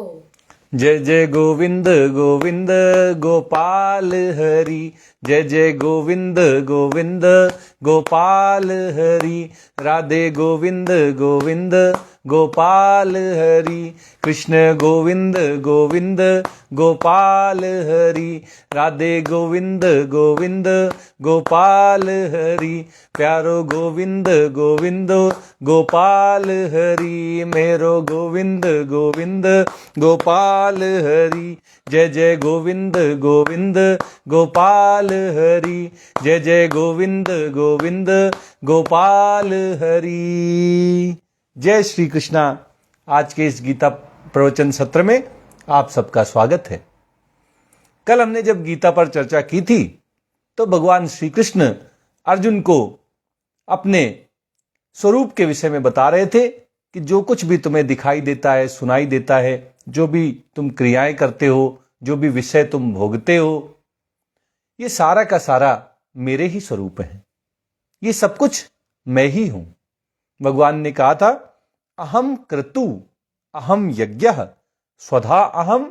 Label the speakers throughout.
Speaker 1: को।
Speaker 2: जय जय गोविंद गोविंद गोपाल हरि, जय जय गोविंद गोविंद गोपाल हरि, राधे गोविंद गोविंद गोपाल हरि, कृष्ण गोविंद गोविंद गोपाल हरि, राधे गोविंद गोविंद गोपाल हरि, प्यारो गोविंद गोविंद गोपाल हरि, मेरो गोविंद गोविंद गोपाल हरि, जय जय गोविंद गोविंद गोपाल हरि, जय जय गोविंद गोविंद गोपाल हरि। जय श्री कृष्णा। आज के इस गीता प्रवचन सत्र में आप सबका स्वागत है। कल हमने जब गीता पर चर्चा की थी तो भगवान श्री कृष्ण अर्जुन को अपने स्वरूप के विषय में बता रहे थे कि जो कुछ भी तुम्हें दिखाई देता है, सुनाई देता है, जो भी तुम क्रियाएं करते हो, जो भी विषय तुम भोगते हो, ये सारा का सारा मेरे ही स्वरूप है। ये सब कुछ मैं ही हूं। भगवान ने कहा था, अहम क्रतु अहम यज्ञः स्वधा अहम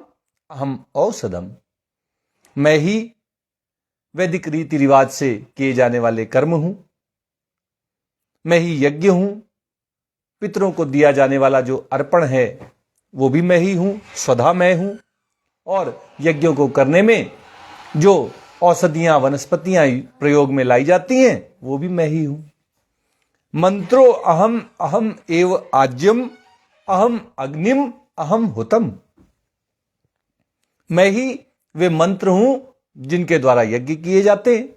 Speaker 2: अहम औषधम। मैं ही वैदिक रीति रिवाज से किए जाने वाले कर्म हूं, मैं ही यज्ञ हूं, पितरों को दिया जाने वाला जो अर्पण है वो भी मैं ही हूं, स्वधा मैं हूं, और यज्ञों को करने में जो औषधियां वनस्पतियां प्रयोग में लाई जाती हैं वो भी मैं ही हूं। मंत्रो अहम अहम एव आज्यम अहम अग्निम अहम हुतम। मैं ही वे मंत्र हूं जिनके द्वारा यज्ञ किए जाते हैं।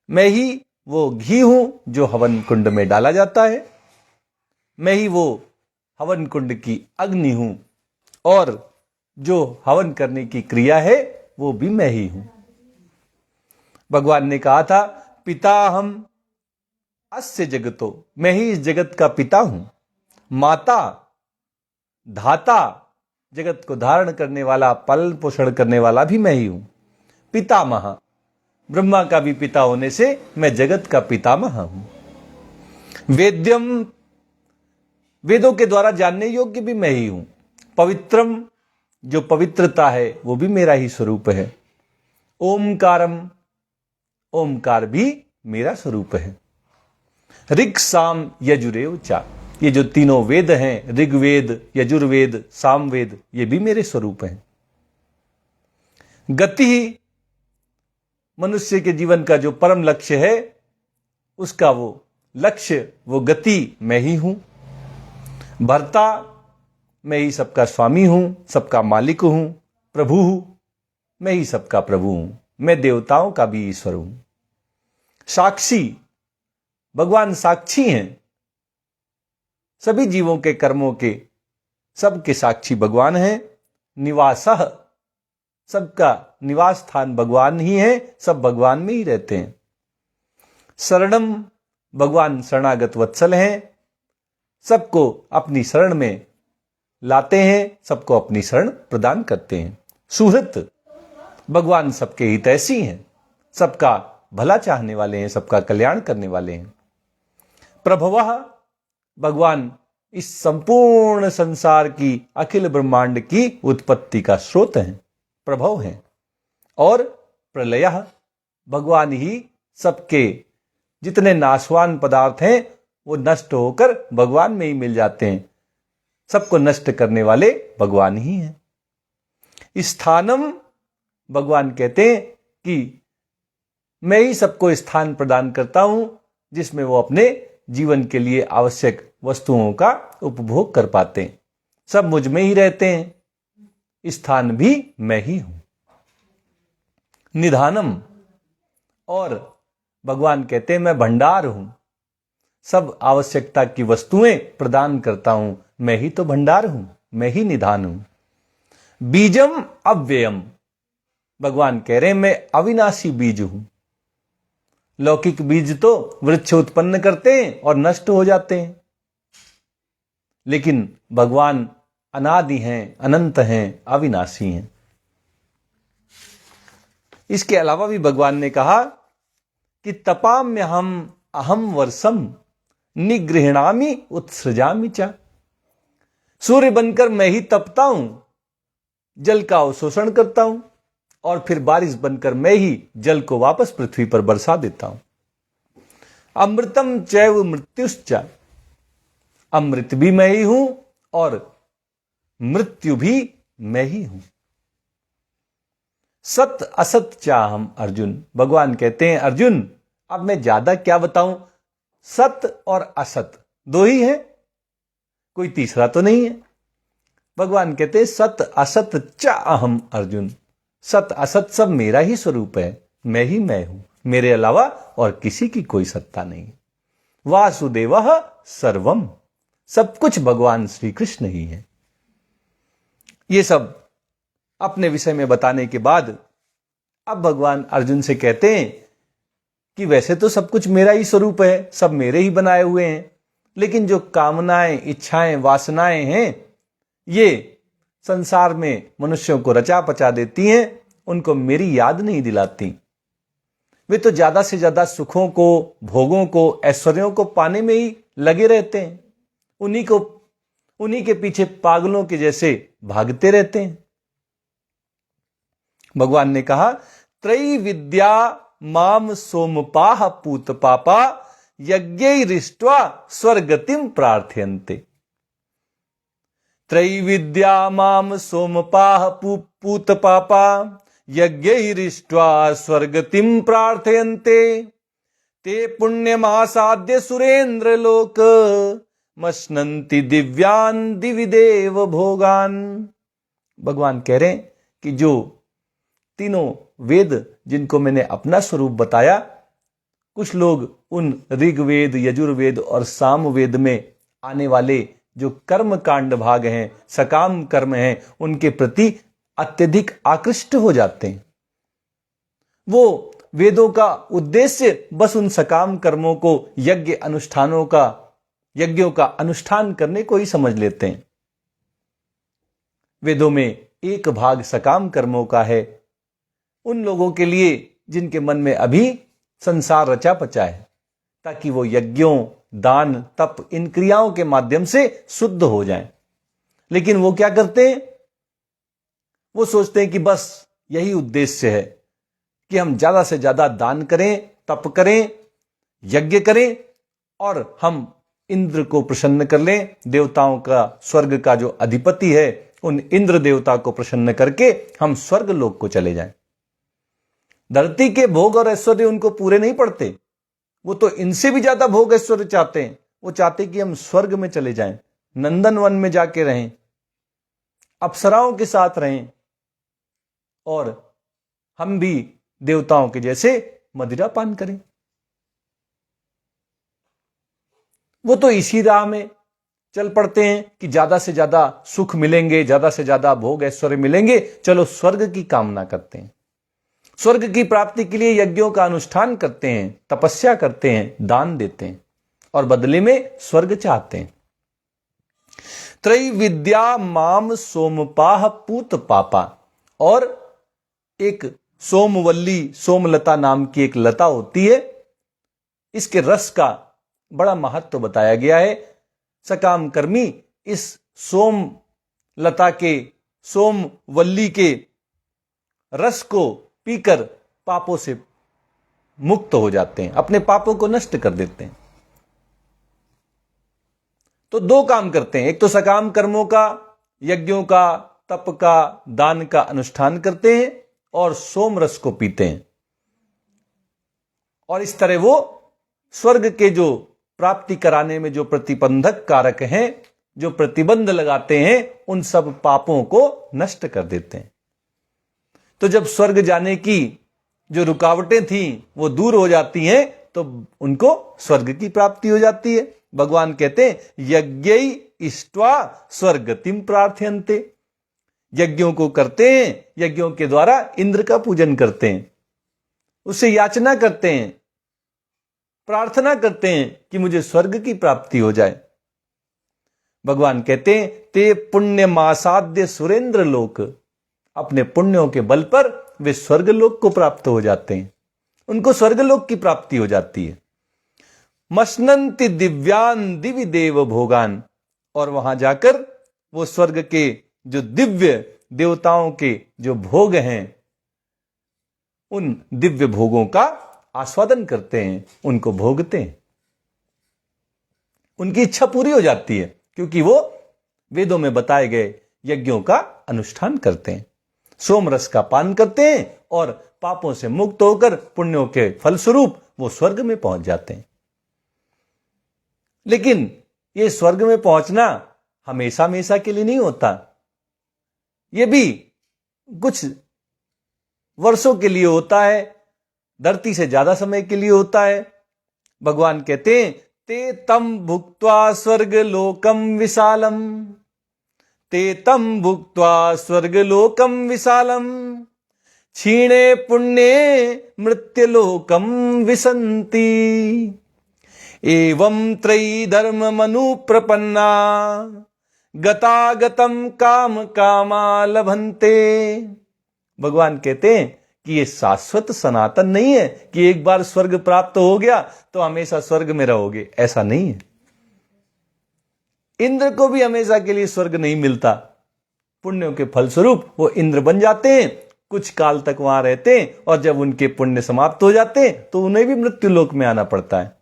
Speaker 2: मैं ही वो घी हूं जो हवन कुंड में डाला जाता है। मैं ही वो हवन कुंड की अग्नि हूं, और जो हवन करने की क्रिया है वो भी मैं ही हूं। भगवान ने कहा था, पिता हम अस्य जगतो, मैं ही इस जगत का पिता हूं। माता धाता, जगत को धारण करने वाला, पालन पोषण करने वाला भी मैं ही हूं। पितामह, ब्रह्मा का भी पिता होने से मैं जगत का पितामह हूं। वेद्यम, वेदों के द्वारा जानने योग्य भी मैं ही हूं। पवित्रम, जो पवित्रता है वो भी मेरा ही स्वरूप है। ओमकारम, ओमकार भी मेरा स्वरूप है। ऋग साम यजुरेव चा, ये जो तीनों वेद हैं, ऋग्वेद, यजुर्वेद, सामवेद, ये भी मेरे स्वरूप हैं। गति, मनुष्य के जीवन का जो परम लक्ष्य है उसका वो लक्ष्य, वो गति मैं ही हूं। भर्ता, मैं ही सबका स्वामी हूं, सबका मालिक हूं। प्रभु, मैं ही सबका प्रभु हूं। मैं देवताओं का भी ईश्वर हूं। साक्षी, भगवान साक्षी हैं सभी जीवों के कर्मों के, सबके साक्षी भगवान हैं। निवासः, सबका निवास स्थान भगवान ही है, सब भगवान में ही रहते हैं। शरणम, भगवान शरणागत वत्सल हैं, सबको अपनी शरण में लाते हैं, सबको अपनी शरण प्रदान करते हैं। सुहृत, भगवान सबके हितैषी हैं, सबका भला चाहने वाले हैं, सबका कल्याण करने वाले हैं। प्रभवः, भगवान इस संपूर्ण संसार की, अखिल ब्रह्मांड की उत्पत्ति का स्रोत हैं, प्रभव हैं। और प्रलयः, भगवान ही सबके जितने नाशवान पदार्थ हैं वो नष्ट होकर भगवान में ही मिल जाते हैं। सबको नष्ट करने वाले भगवान ही हैं। स्थानम, भगवान कहते हैं कि मैं ही सबको स्थान प्रदान करता हूं जिसमें वो अपने जीवन के लिए आवश्यक वस्तुओं का उपभोग कर पाते हैं। सब मुझ में ही रहते हैं। स्थान भी मैं ही हूं। निधानम, और भगवान कहते हैं मैं भंडार हूं, सब आवश्यकता की वस्तुएं प्रदान करता हूं। मैं ही तो भंडार हूं, मैं ही निधान हूं। बीजम अव्ययम, भगवान कह रहे हैं मैं अविनाशी बीज हूं। लौकिक बीज तो वृक्ष उत्पन्न करते हैं और नष्ट हो जाते हैं, लेकिन भगवान अनादि हैं, अनंत हैं, अविनाशी हैं। इसके अलावा भी भगवान ने कहा कि तपाम्य हम अहम वर्षम निगृहणामि उत्सृजामि च। सूर्य बनकर मैं ही तपता हूं, जल का अवशोषण करता हूं और फिर बारिश बनकर मैं ही जल को वापस पृथ्वी पर बरसा देता हूं। अमृतम चैव मृत्युश्च, अमृत भी मैं ही हूं और मृत्यु भी मैं ही हूं। सत असत चाहम अर्जुन, भगवान कहते हैं अर्जुन अब मैं ज्यादा क्या बताऊं, सत और असत दो ही हैं, कोई तीसरा तो नहीं है। भगवान कहते हैं सत असत च अहम अर्जुन, सत असत सब मेरा ही स्वरूप है, मैं ही मैं हूं, मेरे अलावा और किसी की कोई सत्ता नहीं। वासुदेवः सर्वम, सब कुछ भगवान श्री कृष्ण ही है। ये सब अपने विषय में बताने के बाद अब भगवान अर्जुन से कहते हैं कि वैसे तो सब कुछ मेरा ही स्वरूप है, सब मेरे ही बनाए हुए हैं, लेकिन जो कामनाएं, इच्छाएं, वासनाएं हैं ये संसार में मनुष्यों को रचा पचा देती हैं, उनको मेरी याद नहीं दिलाती। वे तो ज्यादा से ज्यादा सुखों को, भोगों को, ऐश्वर्यों को पाने में ही लगे रहते हैं, उन्हीं के पीछे पागलों के जैसे भागते रहते हैं। भगवान ने कहा त्रैविद्या माम सोमपाह पूत पापा यज्ञैरिष्ट्वा स्वर्गतिम प्रार्थयन्ते। त्रैविद्या माम सोमपाह पूत पापा यज्ञैरिष्ट्वा स्वर्गतिम प्रार्थयन्ते। ते पुण्यमासाद्य सुरेंद्र लोक मश्नन्ति दिव्यान दिविदेव भोगान। भगवान कह रहे हैं कि जो तीनों वेद जिनको मैंने अपना स्वरूप बताया, कुछ लोग उन ऋग्वेद, यजुर्वेद और सामवेद में आने वाले जो कर्म कांड भाग हैं, सकाम कर्म हैं, उनके प्रति अत्यधिक आकृष्ट हो जाते हैं। वो वेदों का उद्देश्य बस उन सकाम कर्मों को, यज्ञों का अनुष्ठान करने को ही समझ लेते हैं। वेदों में एक भाग सकाम कर्मों का है उन लोगों के लिए जिनके मन में अभी संसार रचा पचा है, ताकि वो यज्ञों, दान, तप इन क्रियाओं के माध्यम से शुद्ध हो जाएं। लेकिन वो क्या करते हैं, वो सोचते हैं कि बस यही उद्देश्य है कि हम ज्यादा से ज्यादा दान करें, तप करें, यज्ञ करें और हम इंद्र को प्रसन्न कर लें। देवताओं का, स्वर्ग का जो अधिपति है, उन इंद्र देवता को प्रसन्न करके हम स्वर्ग लोक को चले जाएं। धरती के भोग और ऐश्वर्य उनको पूरे नहीं पड़ते, वो तो इनसे भी ज्यादा भोग ऐश्वर्य चाहते हैं। वो चाहते कि हम स्वर्ग में चले जाएं, नंदन वन में जाके रहें, अप्सराओं के साथ रहें और हम भी देवताओं के जैसे मदिरा पान करें। वो तो इसी राह में चल पड़ते हैं कि ज्यादा से ज्यादा सुख मिलेंगे, ज्यादा से ज्यादा भोग ऐश्वर्य मिलेंगे, चलो स्वर्ग की कामना करते हैं। स्वर्ग की प्राप्ति के लिए यज्ञों का अनुष्ठान करते हैं, तपस्या करते हैं, दान देते हैं और बदले में स्वर्ग चाहते हैं। त्रैविद्या माम सोमपाह पूत पापा, और एक सोमवल्ली, सोमलता नाम की एक लता होती है, इसके रस का बड़ा महत्व बताया गया है। सकाम कर्मी इस सोमलता के, सोमवल्ली के रस को पीकर पापों से मुक्त हो जाते हैं, अपने पापों को नष्ट कर देते हैं। तो दो काम करते हैं, एक तो सकाम कर्मों का, यज्ञों का, तप का, दान का अनुष्ठान करते हैं और सोम रस को पीते हैं। और इस तरह वो स्वर्ग के जो प्राप्ति कराने में जो प्रतिबंधक कारक हैं, जो प्रतिबंध लगाते हैं, उन सब पापों को नष्ट कर देते हैं। तो जब स्वर्ग जाने की जो रुकावटें थीं वो दूर हो जाती हैं, तो उनको स्वर्ग की प्राप्ति हो जाती है। भगवान कहते हैं यज्ञै इष्ट्वा स्वर्गतिम प्रार्थयन्ते। यज्ञों को करते हैं, यज्ञों के द्वारा इंद्र का पूजन करते हैं, उससे याचना करते हैं, प्रार्थना करते हैं कि मुझे स्वर्ग की प्राप्ति हो जाए। भगवान कहते हैं ते पुण्यमासाद्य सुरेंद्र लोक, अपने पुण्यों के बल पर वे स्वर्गलोक को प्राप्त हो जाते हैं, उनको स्वर्गलोक की प्राप्ति हो जाती है। मश्नन्ति दिव्यान दिवि देव भोगान, और वहां जाकर वो स्वर्ग के जो दिव्य देवताओं के जो भोग हैं, उन दिव्य भोगों का आस्वादन करते हैं, उनको भोगते हैं। उनकी इच्छा पूरी हो जाती है क्योंकि वो वेदों में बताए गए यज्ञों का अनुष्ठान करते हैं, सोमरस का पान करते हैं और पापों से मुक्त होकर पुण्यों के फलस्वरूप वो स्वर्ग में पहुंच जाते हैं। लेकिन ये स्वर्ग में पहुंचना हमेशा हमेशा के लिए नहीं होता, ये भी कुछ वर्षों के लिए होता है, धरती से ज्यादा समय के लिए होता है। भगवान कहते हैं, ते तम भुक्त्वा स्वर्ग लोकम विशालम, ते तम भुक्त्वा स्वर्ग लोकम विशालम, क्षीणे पुण्ये मृत्युलोकम विसंति, एवं त्रयी धर्म मनु प्रपन्ना, गतागतम काम कामा लभन्ते। भगवान कहते हैं कि ये शाश्वत सनातन नहीं है कि एक बार स्वर्ग प्राप्त हो गया तो हमेशा स्वर्ग में रहोगे, ऐसा नहीं है। इंद्र को भी हमेशा के लिए स्वर्ग नहीं मिलता, पुण्यों के फलस्वरूप वो इंद्र बन जाते हैं, कुछ काल तक वहां रहते हैं और जब उनके पुण्य समाप्त हो जाते हैं तो उन्हें भी मृत्यु लोक में आना पड़ता है।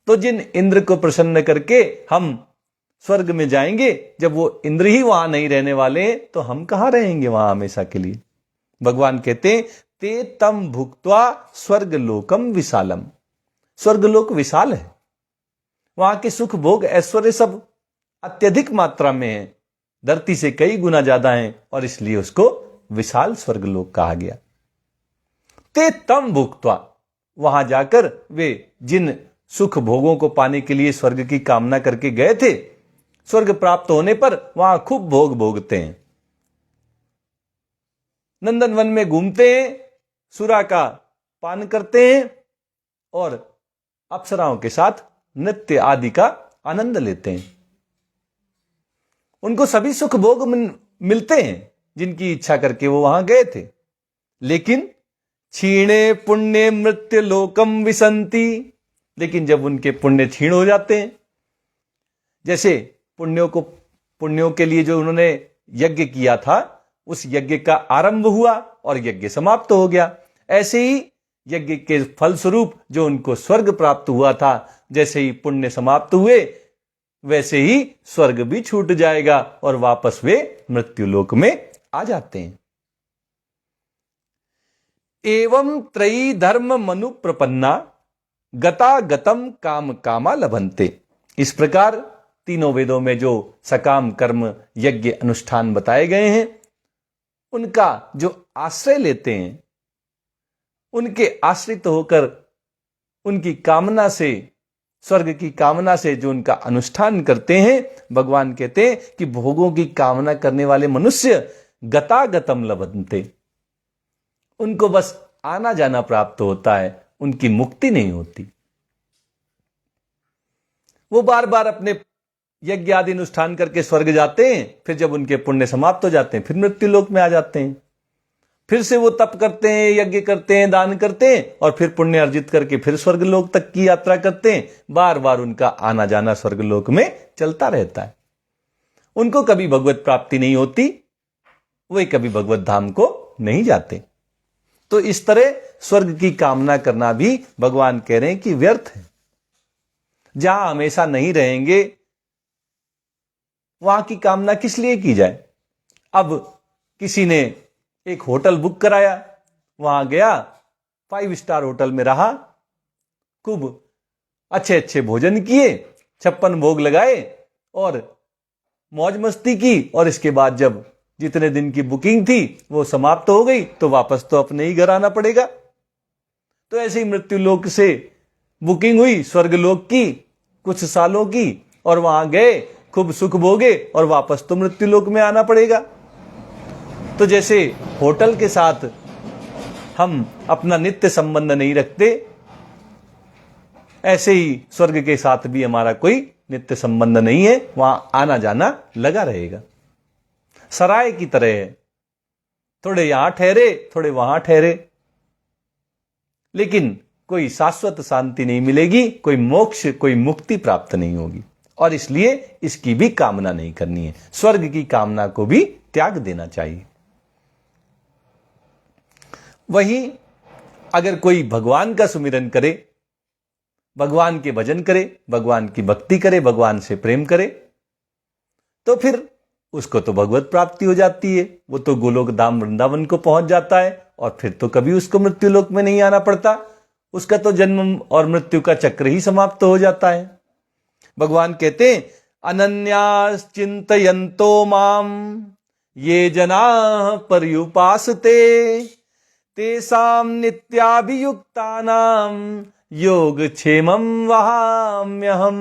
Speaker 2: तो जिन इंद्र को प्रसन्न करके हम स्वर्ग में जाएंगे, जब वो इंद्र ही वहां नहीं रहने वाले हैं तो हम कहां रहेंगे वहां हमेशा के लिए। भगवान कहते हैं, ते तम भुक्त्वा स्वर्ग लोकम विशालम, स्वर्ग लोक विशाल है, वहां के सुख भोग ऐश्वर्य सब अत्यधिक मात्रा में है, धरती से कई गुना ज्यादा है और इसलिए उसको विशाल स्वर्ग लोक कहा गया। ते तम भुक्त्वा, वहां जाकर वे जिन सुख भोगों को पाने के लिए स्वर्ग की कामना करके गए थे, स्वर्ग प्राप्त होने पर वहां खूब भोग भोगते हैं, नंदन वन में घूमते हैं, सुरा का पान करते हैं और अप्सराओं के साथ नृत्य आदि का आनंद लेते हैं। उनको सभी सुख भोग मिलते हैं जिनकी इच्छा करके वो वहां गए थे। लेकिन क्षीणे पुण्य मृत्यु लोकम विसंति, लेकिन जब उनके पुण्य क्षीण हो जाते हैं, जैसे पुण्यों के लिए जो उन्होंने यज्ञ किया था, उस यज्ञ का आरंभ हुआ और यज्ञ समाप्त हो गया, ऐसे ही यज्ञ के फलस्वरूप जो उनको स्वर्ग प्राप्त हुआ था, जैसे ही पुण्य समाप्त हुए वैसे ही स्वर्ग भी छूट जाएगा और वापस वे मृत्यु लोक में आ जाते हैं। एवं त्रयी धर्म मनु प्रपन्ना, गता गतम काम कामा लभन्ते। इस प्रकार तीनों वेदों में जो सकाम कर्म यज्ञ अनुष्ठान बताए गए हैं, उनका जो आश्रय लेते हैं, उनके आश्रित होकर उनकी कामना से, स्वर्ग की कामना से जो उनका अनुष्ठान करते हैं, भगवान कहते हैं कि भोगों की कामना करने वाले मनुष्य गतागतम लभन्ते, उनको बस आना जाना प्राप्त होता है, उनकी मुक्ति नहीं होती। वो बार बार अपने यज्ञ आदि अनुष्ठान करके स्वर्ग जाते हैं, फिर जब उनके पुण्य समाप्त हो जाते हैं फिर मृत्यु लोक में आ जाते हैं, फिर से वो तप करते हैं, यज्ञ करते हैं, दान करते हैं और फिर पुण्य अर्जित करके फिर स्वर्ग लोक तक की यात्रा करते हैं। बार बार उनका आना जाना स्वर्ग लोक में चलता रहता है, उनको कभी भगवत प्राप्ति नहीं होती, वे कभी भगवत धाम को नहीं जाते। तो इस तरह स्वर्ग की कामना करना भी भगवान कह रहे हैं कि व्यर्थ है। जहां हमेशा नहीं रहेंगे वहां की कामना किस लिए की जाए। अब किसी ने एक होटल बुक कराया, वहां गया, 5 स्टार होटल में रहा, खूब अच्छे अच्छे भोजन किए, 56 भोग लगाए और मौज मस्ती की, और इसके बाद जब जितने दिन की बुकिंग थी वो समाप्त हो गई तो वापस तो अपने ही घर आना पड़ेगा। तो ऐसे ही मृत्यु लोक से बुकिंग हुई स्वर्ग लोक की कुछ सालों की, और वहां गए, खूब सुख भोगे और वापस तो मृत्यु लोक में आना पड़ेगा। तो जैसे होटल के साथ हम अपना नित्य संबंध नहीं रखते, ऐसे ही स्वर्ग के साथ भी हमारा कोई नित्य संबंध नहीं है, वहां आना जाना लगा रहेगा। सराय की तरह है, थोड़े यहां ठहरे थोड़े वहां ठहरे, लेकिन कोई शाश्वत शांति नहीं मिलेगी, कोई मोक्ष कोई मुक्ति प्राप्त नहीं होगी। और इसलिए इसकी भी कामना नहीं करनी है। स्वर्ग की कामना को भी त्याग देना चाहिए। वहीं अगर कोई भगवान का सुमिरन करे, भगवान के भजन करे, भगवान की भक्ति करे, भगवान से प्रेम करे, तो फिर उसको तो भगवत प्राप्ति हो जाती है। वो तो गोलोक धाम वृंदावन को पहुंच जाता है और फिर तो कभी उसको मृत्यु लोक में नहीं आना पड़ता। उसका तो जन्म और मृत्यु का चक्र ही समाप्त हो जाता है। भगवान कहते हैं अनन्यास चिंतयन्तो माम ये जना पर्युपासते तेसाम नित्याभियुक्तानाम योग क्षेमम वहाम्यहम।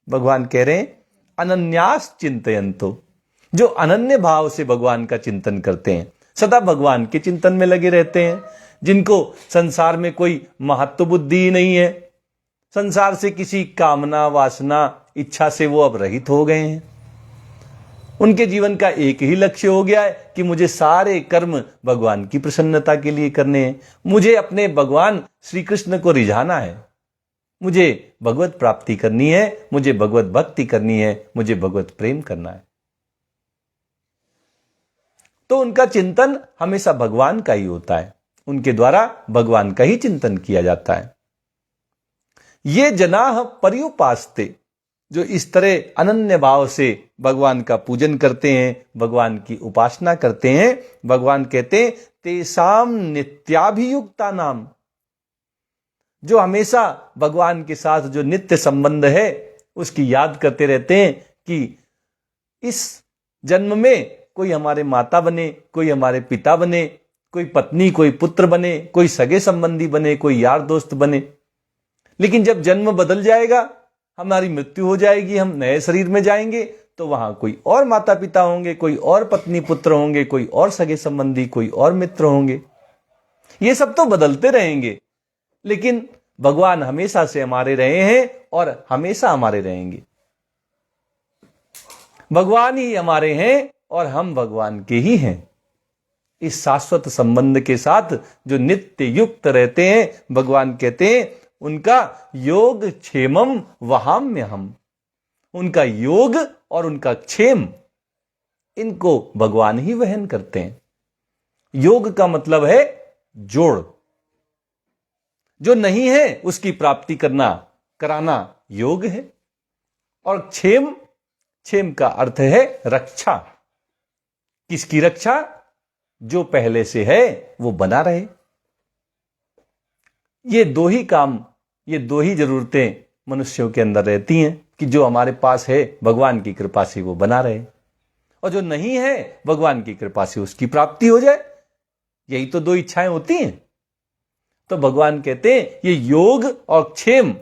Speaker 2: भगवान कह रहे हैं अनन्यास चिंतयन्तो, जो अनन्य भाव से भगवान का चिंतन करते हैं, सदा भगवान के चिंतन में लगे रहते हैं, जिनको संसार में कोई महत्व बुद्धि नहीं है, संसार से किसी कामना वासना इच्छा से वो अब रहित हो गए हैं। उनके जीवन का एक ही लक्ष्य हो गया है कि मुझे सारे कर्म भगवान की प्रसन्नता के लिए करने हैं, मुझे अपने भगवान श्री कृष्ण को रिझाना है, मुझे भगवत प्राप्ति करनी है, मुझे भगवत भक्ति करनी है, मुझे भगवत प्रेम करना है। तो उनका चिंतन हमेशा भगवान का ही होता है, उनके द्वारा भगवान का ही चिंतन किया जाता है। ये जनाः पर्युपासते, जो इस तरह अनन्य भाव से भगवान का पूजन करते हैं, भगवान की उपासना करते हैं, भगवान कहते हैं तेसाम नित्याभियुक्ता नाम, जो हमेशा भगवान के साथ जो नित्य संबंध है उसकी याद करते रहते हैं कि इस जन्म में कोई हमारे माता बने, कोई हमारे पिता बने, कोई पत्नी, कोई पुत्र बने, कोई सगे संबंधी बने, कोई यार दोस्त बने। लेकिन जब जन्म बदल जाएगा, हमारी मृत्यु हो जाएगी, हम नए शरीर में जाएंगे, तो वहां कोई और माता पिता होंगे, कोई और पत्नी पुत्र होंगे, कोई और सगे संबंधी, कोई और मित्र होंगे। ये सब तो बदलते रहेंगे, लेकिन भगवान हमेशा से हमारे रहे हैं और हमेशा हमारे रहेंगे। भगवान ही हमारे हैं और हम भगवान के ही हैं। इस शाश्वत संबंध के साथ जो नित्य युक्त रहते हैं, भगवान कहते हैं उनका योग क्षेमम वहाम्यहम, उनका योग और उनका क्षेम, इनको भगवान ही वहन करते हैं। योग का मतलब है जोड़, जो नहीं है उसकी प्राप्ति कराना योग है। और क्षेम का अर्थ है रक्षा। किसकी रक्षा? जो पहले से है वो बना रहे। ये दो ही काम, ये दो ही जरूरतें मनुष्यों के अंदर रहती हैं कि जो हमारे पास है भगवान की कृपा से वो बना रहे, और जो नहीं है भगवान की कृपा से उसकी प्राप्ति हो जाए। यही तो दो इच्छाएं होती हैं। तो भगवान कहते हैं ये योग और क्षेम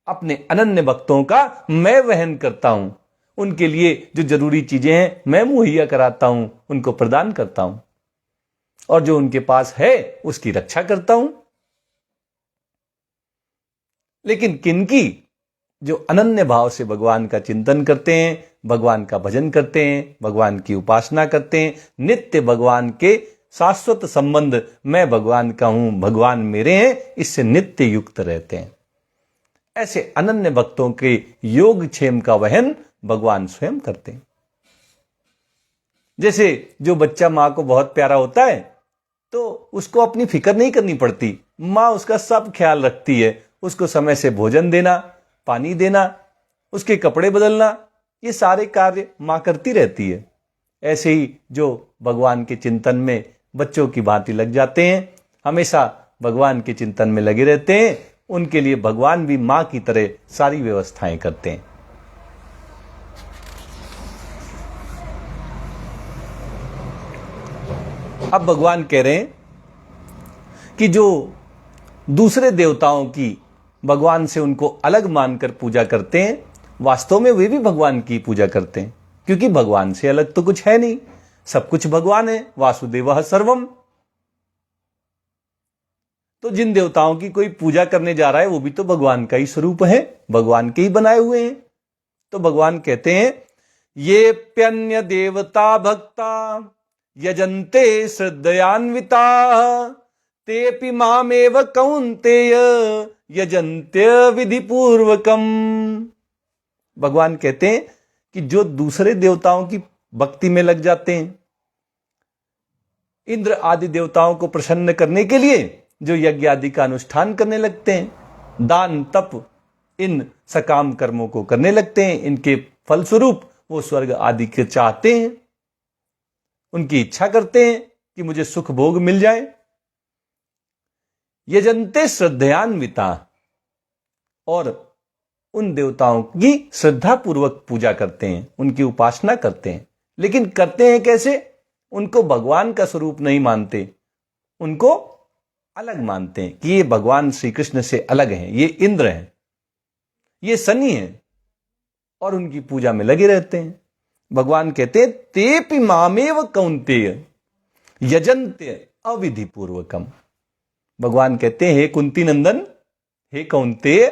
Speaker 2: अपने अनन्य भक्तों का मैं वहन करता हूं, उनके लिए जो जरूरी चीजें हैं मैं मुहैया कराता हूं, उनको प्रदान करता हूं, और जो उनके पास है उसकी रक्षा करता हूं। लेकिन किनकी? जो अनन्य भाव से भगवान का चिंतन करते हैं, भगवान का भजन करते हैं, भगवान की उपासना करते हैं, नित्य भगवान के शाश्वत संबंध, मैं भगवान का हूं, भगवान मेरे हैं, इससे नित्य युक्त रहते हैं। ऐसे अनन्य भक्तों के योग क्षेम का वहन भगवान स्वयं करते हैं। जैसे जो बच्चा मां को बहुत प्यारा होता है तो उसको अपनी फिक्र नहीं करनी पड़ती, मां उसका सब ख्याल रखती है। उसको समय से भोजन देना, पानी देना, उसके कपड़े बदलना, ये सारे कार्य मां करती रहती है। ऐसे ही जो भगवान के चिंतन में बच्चों की भांति लग जाते हैं, हमेशा भगवान के चिंतन में लगे रहते हैं, उनके लिए भगवान भी मां की तरह सारी व्यवस्थाएं करते हैं। अब भगवान कह रहे हैं कि जो दूसरे देवताओं की भगवान से उनको अलग मानकर पूजा करते हैं, वास्तव में वे भी भगवान की पूजा करते हैं, क्योंकि भगवान से अलग तो कुछ है नहीं, सब कुछ भगवान है। वासुदेवः सर्वम। तो जिन देवताओं की कोई पूजा करने जा रहा है वो भी तो भगवान का ही स्वरूप है, भगवान के ही बनाए हुए हैं। तो भगवान कहते हैं ये प्यन्य देवता भक्ता यजन्ते श्रद्धयान्विता तेपि मामेव कौन्तेय यजन्त्य विधि पूर्वकम। भगवान कहते हैं कि जो दूसरे देवताओं की भक्ति में लग जाते हैं, इंद्र आदि देवताओं को प्रसन्न करने के लिए जो यज्ञ आदि का अनुष्ठान करने लगते हैं, दान तप इन सकाम कर्मों को करने लगते हैं, इनके फलस्वरूप वो स्वर्ग आदि के चाहते हैं, उनकी इच्छा करते हैं कि मुझे सुख भोग मिल जाए। यजन्ते श्रद्धयान्विता, और उन देवताओं की श्रद्धा पूर्वक पूजा करते हैं, उनकी उपासना करते हैं। लेकिन करते हैं कैसे? उनको भगवान का स्वरूप नहीं मानते, उनको अलग मानते हैं कि ये भगवान श्री कृष्ण से अलग हैं, ये इंद्र हैं, ये शनि हैं, और उनकी पूजा में लगे रहते हैं। भगवान कहते हैं तेपि मामेव कौन्तेय यजन्ते अविधि पूर्वकम। भगवान कहते हैं हे कुंती नंदन, हे कौन्तेय,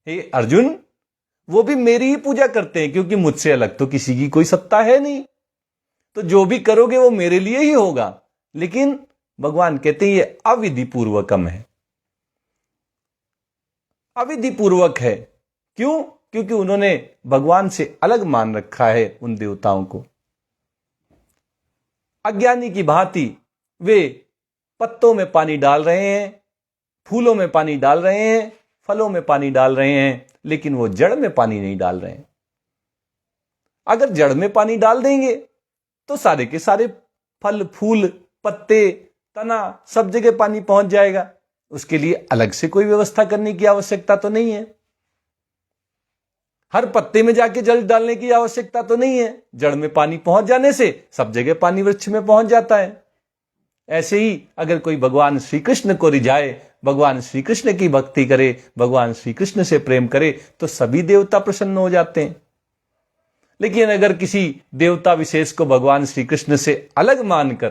Speaker 2: हे अर्जुन, वो भी मेरी ही पूजा करते हैं, क्योंकि मुझसे अलग तो किसी की कोई सत्ता है नहीं, तो जो भी करोगे वो मेरे लिए ही होगा। लेकिन भगवान कहते हैं ये अविधि पूर्वकम है, अविधि पूर्वक है। क्यों? क्योंकि उन्होंने भगवान से अलग मान रखा है उन देवताओं को। अज्ञानी की भांति वे पत्तों में पानी डाल रहे हैं, फूलों में पानी डाल रहे हैं, फलों में पानी डाल रहे हैं, लेकिन वो जड़ में पानी नहीं डाल रहे हैं। अगर जड़ में पानी डाल देंगे तो सारे के सारे फल, फूल, पत्ते, तना सब जगह पानी पहुंच जाएगा। उसके लिए अलग से कोई व्यवस्था करने की आवश्यकता तो नहीं है। हर पत्ते में जाके जल डालने की आवश्यकता तो नहीं है। जड़ में पानी पहुंच जाने से सब जगह पानी वृक्ष में पहुंच जाता है। ऐसे ही अगर कोई भगवान श्री कृष्ण को रिझाए, भगवान श्री कृष्ण की भक्ति करे, भगवान श्री कृष्ण से प्रेम करे, तो सभी देवता प्रसन्न हो जाते हैं। लेकिन अगर किसी देवता विशेष को भगवान श्री कृष्ण से अलग मानकर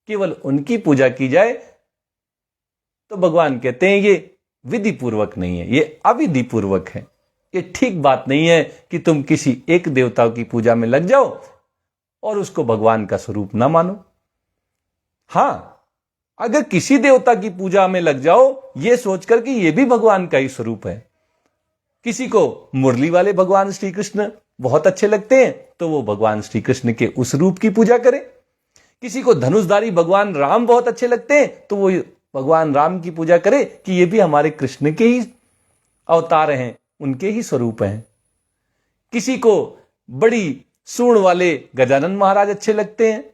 Speaker 2: केवल उनकी पूजा की जाए, तो भगवान कहते हैं ये विधि पूर्वक नहीं है, ये अविधि पूर्वक है। ये ठीक बात नहीं है कि तुम किसी एक देवता की पूजा में लग जाओ और उसको भगवान का स्वरूप ना मानो। हां, अगर किसी देवता की पूजा में लग जाओ ये सोचकर कि ये भी भगवान का ही स्वरूप है। किसी को मुरली वाले भगवान श्री कृष्ण बहुत अच्छे लगते हैं तो वो भगवान श्री कृष्ण के उस रूप की पूजा करे। किसी को धनुषधारी भगवान राम बहुत अच्छे लगते हैं तो वो भगवान राम की पूजा करे कि ये भी हमारे कृष्ण के ही अवतार हैं, उनके ही स्वरूप हैं। किसी को बड़ी सूंड वाले गजानन महाराज अच्छे लगते हैं,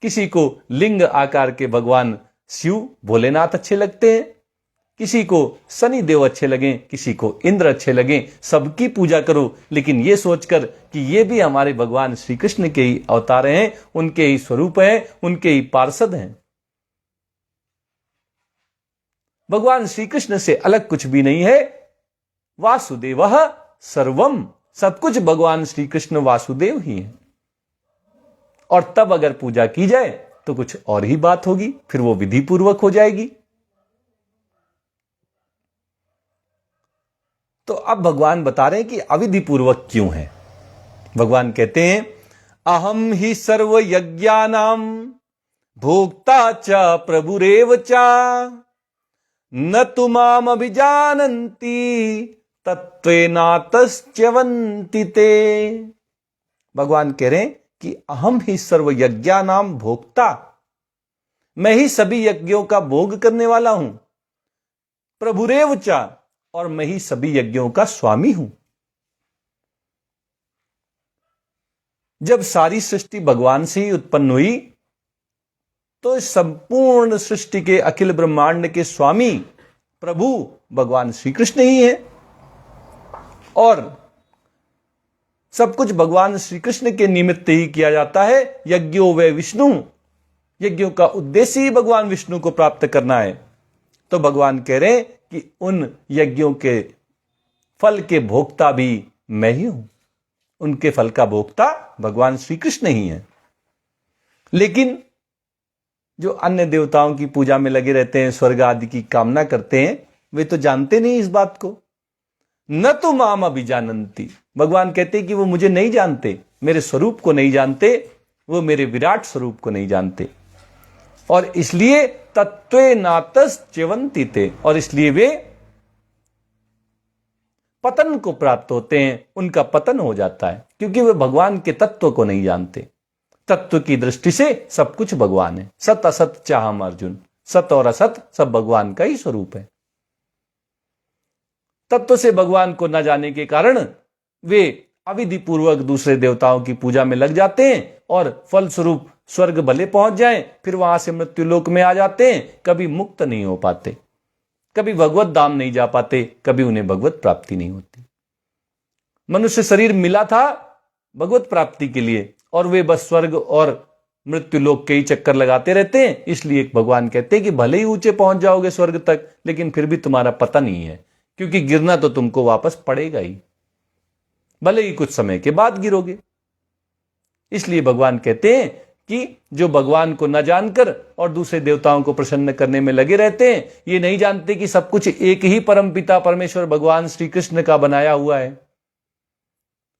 Speaker 2: किसी को लिंग आकार के भगवान शिव भोलेनाथ अच्छे लगते हैं, किसी को शनि देव अच्छे लगें, किसी को इंद्र अच्छे लगें। सबकी पूजा करो, लेकिन ये सोचकर कि ये भी हमारे भगवान श्री कृष्ण के ही अवतार हैं, उनके ही स्वरूप हैं, उनके ही पार्षद हैं। भगवान श्री कृष्ण से अलग कुछ भी नहीं है। वासुदेवः सर्वम, सब कुछ भगवान श्री कृष्ण वासुदेव ही है। और तब अगर पूजा की जाए तो कुछ और ही बात होगी, फिर वो विधि पूर्वक हो जाएगी। तो अब भगवान बता रहे हैं कि अविधि पूर्वक क्यों है। भगवान कहते हैं अहम ही सर्व यज्ञानाम भोक्ता च प्रभुरेव च न तुमाम अभिजानन्ति तत्त्वेनातश्च्यवन्ति ते। भगवान कह रहे हैं कि अहम ही सर्व यज्ञानाम भोक्ता, मैं ही सभी यज्ञों का भोग करने वाला हूं। प्रभुरेव च, और मैं ही सभी यज्ञों का स्वामी हूं। जब सारी सृष्टि भगवान से ही उत्पन्न हुई तो इस संपूर्ण सृष्टि के अखिल ब्रह्मांड के स्वामी प्रभु भगवान श्री कृष्ण ही है। और सब कुछ भगवान श्री कृष्ण के निमित्त ही किया जाता है। यज्ञो वे विष्णु, यज्ञों का उद्देश्य ही भगवान विष्णु को प्राप्त करना है। तो भगवान कह रहे हैं कि उन यज्ञों के फल के भोक्ता भी मैं ही हूं। उनके फल का भोक्ता भगवान श्री कृष्ण ही है। लेकिन जो अन्य देवताओं की पूजा में लगे रहते हैं, स्वर्ग आदि की कामना करते हैं, वे तो जानते नहीं इस बात को। न तो माम अभिजानन्ति, भगवान कहते हैं कि वो मुझे नहीं जानते, मेरे स्वरूप को नहीं जानते, वो मेरे विराट स्वरूप को नहीं जानते। और इसलिए तत्त्वे नातश्च्यवन्ति ते, और इसलिए वे पतन को प्राप्त होते हैं उनका पतन हो जाता है, क्योंकि वे भगवान के तत्व को नहीं जानते। तत्व की दृष्टि से सब कुछ भगवान है। सत असत चाहम अर्जुन, सत और असत सब भगवान का ही स्वरूप है। तत्व से भगवान को न जाने के कारण वे अविधि पूर्वक दूसरे देवताओं की पूजा में लग जाते हैं और फलस्वरूप स्वर्ग भले पहुंच जाएं, फिर वहां से मृत्यु लोक में आ जाते हैं, कभी मुक्त नहीं हो पाते, कभी भगवत धाम नहीं जा पाते, कभी उन्हें भगवत प्राप्ति नहीं होती। मनुष्य शरीर मिला था भगवत प्राप्ति के लिए और वे बस स्वर्ग और मृत्यु लोक के ही चक्कर लगाते रहते हैं। इसलिए भगवान कहते हैं कि भले ही ऊंचे पहुंच जाओगे स्वर्ग तक, लेकिन फिर भी तुम्हारा पता नहीं है, क्योंकि गिरना तो तुमको वापस पड़ेगा ही, भले ही कुछ समय के बाद गिरोगे। इसलिए भगवान कहते हैं कि जो भगवान को न जानकर और दूसरे देवताओं को प्रसन्न करने में लगे रहते हैं, ये नहीं जानते कि सब कुछ एक ही परमपिता परमेश्वर भगवान श्री कृष्ण का बनाया हुआ है,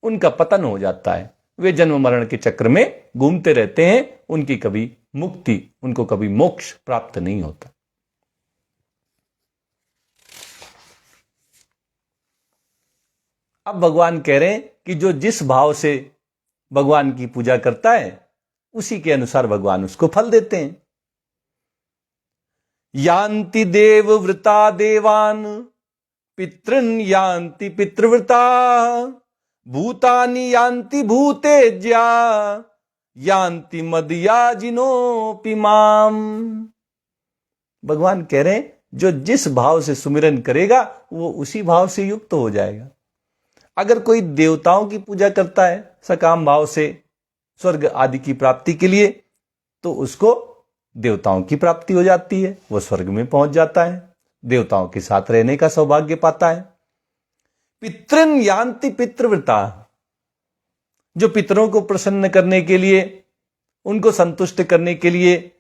Speaker 2: उनका पतन हो जाता है। वे जन्म मरण के चक्र में घूमते रहते हैं, उनकी कभी मुक्ति, उनको कभी मोक्ष प्राप्त नहीं होता। अब भगवान कह रहे हैं कि जो जिस भाव से भगवान की पूजा करता है उसी के अनुसार भगवान उसको फल देते हैं। यान्ति देवव्रता देवान पितृन यान्ति पितृव्रता भूतानि यान्ति भूतेज्या यान्ति मदयाजिनोपि माम। भगवान कह रहे हैं जो जिस भाव से सुमिरन करेगा वो उसी भाव से युक्त हो जाएगा। अगर कोई देवताओं की पूजा करता है सकाम भाव से स्वर्ग आदि की प्राप्ति के लिए, तो उसको देवताओं की प्राप्ति हो जाती है, वो स्वर्ग में पहुंच जाता है, देवताओं के साथ रहने का सौभाग्य पाता है। पितृन यान्ति पितृव्रता, जो पितरों को प्रसन्न करने के लिए, उनको संतुष्ट करने के लिए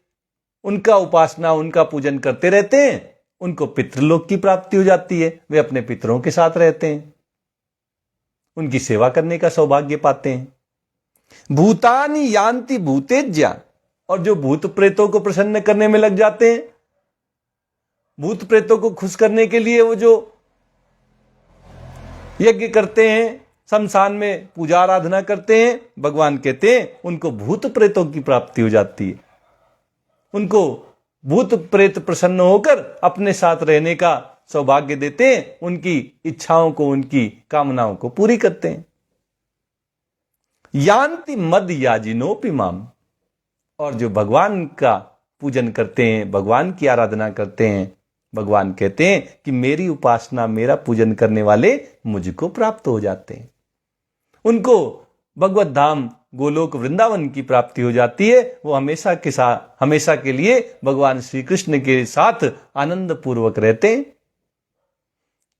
Speaker 2: उनका उपासना, उनका पूजन करते रहते हैं, उनको पितृलोक की प्राप्ति हो जाती है। वे अपने पितरों के साथ रहते हैं, उनकी सेवा करने का सौभाग्य पाते हैं। भूतानि यान्ति भूतेज्या, और जो भूत प्रेतों को प्रसन्न करने में लग जाते हैं, भूत प्रेतों को खुश करने के लिए वो जो यज्ञ करते हैं, शमशान में पूजा आराधना करते हैं, भगवान कहते हैं उनको भूत प्रेतों की प्राप्ति हो जाती है। उनको भूत प्रेत प्रसन्न होकर अपने साथ रहने का सौभाग्य देते हैं, उनकी इच्छाओं को, उनकी कामनाओं को पूरी करते हैं। यान्ति मद याजिनोपि माम, और जो भगवान का पूजन करते हैं, भगवान की आराधना करते हैं, भगवान कहते हैं कि मेरी उपासना, मेरा पूजन करने वाले मुझको प्राप्त हो जाते हैं। उनको भगवत धाम गोलोक वृंदावन की प्राप्ति हो जाती है। वो हमेशा के लिए भगवान श्री कृष्ण के साथ आनंद पूर्वक रहते हैं।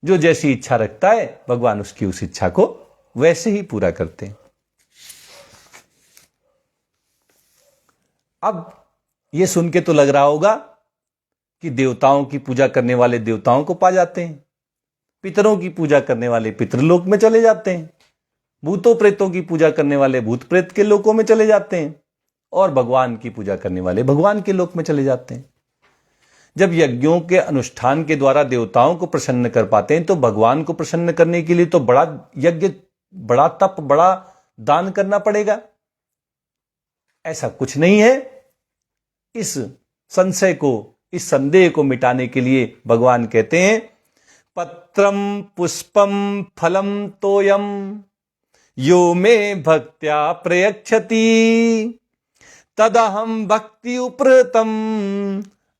Speaker 2: जो जैसी इच्छा रखता है भगवान उसकी उस इच्छा को वैसे ही पूरा करते हैं। अब यह सुन के तो लग रहा होगा कि देवताओं की पूजा करने वाले देवताओं को पा जाते हैं, पितरों की पूजा करने वाले पितृलोक में चले जाते हैं, भूतों प्रेतों की पूजा करने वाले भूत प्रेत के लोकों में चले जाते हैं, और भगवान की पूजा करने वाले भगवान के लोक में चले जाते हैं। जब यज्ञों के अनुष्ठान के द्वारा देवताओं को प्रसन्न कर पाते हैं, तो भगवान को प्रसन्न करने के लिए तो बड़ा यज्ञ, बड़ा तप, बड़ा दान करना पड़ेगा। ऐसा कुछ नहीं है। इस संशय को, इस संदेह को मिटाने के लिए भगवान कहते हैं पत्रम पुष्पम फलम तोयम यो मे भक्त्या प्रयच्छति तदहम भक्ति उप्रतम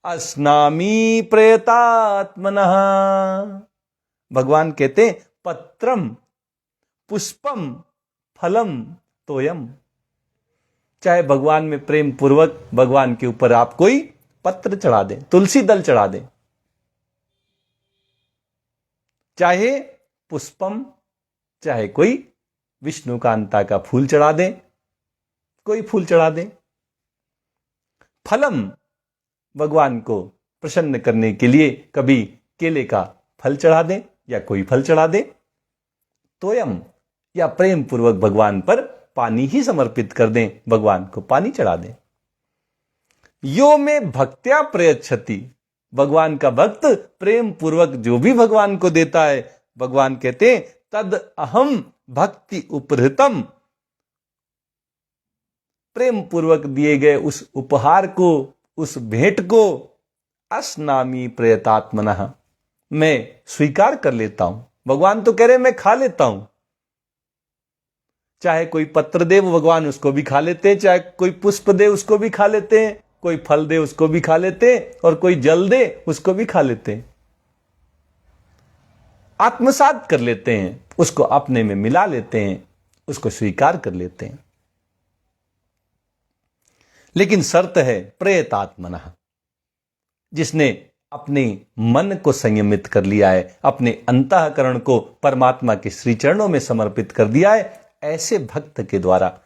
Speaker 2: अस्नामी प्रयतात्मनः। भगवान कहते हैं पत्रम पुष्पम फलम तोयम, चाहे भगवान में प्रेम पूर्वक भगवान के ऊपर आप कोई पत्र चढ़ा दें, तुलसी दल चढ़ा दें, चाहे पुष्पम, चाहे कोई विष्णुकांता का फूल चढ़ा दें, कोई फूल चढ़ा दें। फलम, भगवान को प्रसन्न करने के लिए कभी केले का फल चढ़ा दें या कोई फल चढ़ा दें। तोयम, या प्रेम पूर्वक भगवान पर पानी ही समर्पित कर दें, भगवान को पानी चढ़ा दें। यो में भक्त्या प्रयच्छति, भगवान का भक्त प्रेम पूर्वक जो भी भगवान को देता है, भगवान कहते हैं तद अहम भक्ति उपहृतम, प्रेम पूर्वक दिए गए उस उपहार को, उस भेंट को अस्नामी प्रयतात्मनः, मैं स्वीकार कर लेता हूं। भगवान तो कह रहे मैं खा लेता हूं। चाहे कोई पत्र दे वो भगवान उसको भी खा लेते हैं, चाहे कोई पुष्प दे उसको भी खा लेते हैं, कोई फल दे उसको भी खा लेते हैं, और कोई जल दे उसको भी खा लेते हैं। आत्मसात कर लेते हैं, उसको अपने में मिला लेते हैं, उसको स्वीकार कर लेते हैं। लेकिन शर्त है प्रयतात्मनः, जिसने अपने मन को संयमित कर लिया है, अपने अंतःकरण को परमात्मा के श्री चरणों में समर्पित कर दिया है, ऐसे भक्त के द्वारा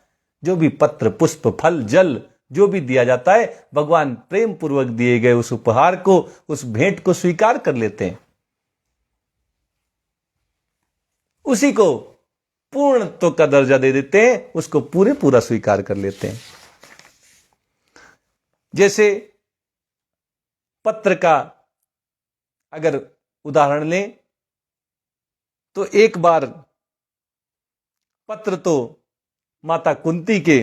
Speaker 2: जो भी पत्र पुष्प फल जल जो भी दिया जाता है, भगवान प्रेम पूर्वक दिए गए उस उपहार को, उस भेंट को स्वीकार कर लेते हैं, उसी को पूर्णत्व का दर्जा दे देते हैं, उसको पूरे पूरा स्वीकार कर लेते हैं। जैसे पत्र का अगर उदाहरण लें तो एक बार पत्र तो माता कुंती के